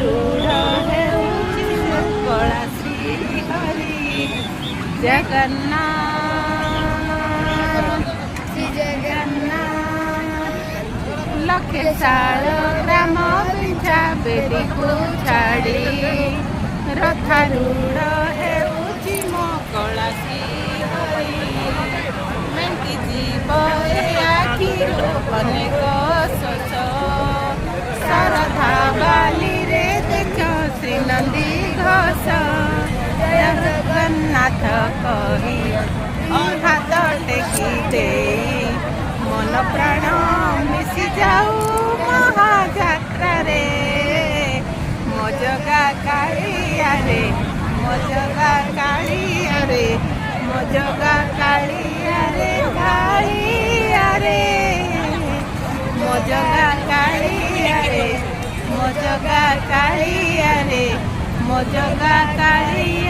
रूढ़ ହେଉଛି କଳା ଶ୍ରୀ ହରି ଜଗନ୍ନାଥ ଶ୍ରୀ ଜଗନ୍ନାଥ ଲକ୍ଷେ ଶାଳ ଗ୍ରାମ ପିଛା ବେଦୀକୁ ଛାଡ଼ି ରଥାରୂଢ଼ ହେଉଛି ମୋ କଳା ଶ୍ରୀ ହରି ମେଣ୍ଟି ଯିବ ଏ ଆଖିରୁ ଅନେକ ଶୋଷ ଶରଧା ବାଲିରେ ଦେଖ ଶ୍ରୀ ନନ୍ଦୀ ଘୋଷ ଜଗନ୍ନାଥ କହି ହାତ ଟେକି ଦେଇ ମନ ପ୍ରାଣ ମିଶି ଯାଉ ମହାଯାତ୍ରାରେ ମୋ ଜଗା କାଳିଆରେ ମୋ ଜଗା କାଳିଆରେ ମୋ ଜଗା କାଳିଆରେ କାଳିଆରେ ମୋ ଜଗା କାଳିଆରେ ମୋ ଜଗା କାଳିଆରେ ମୋ ଜଗା କାଳିଆ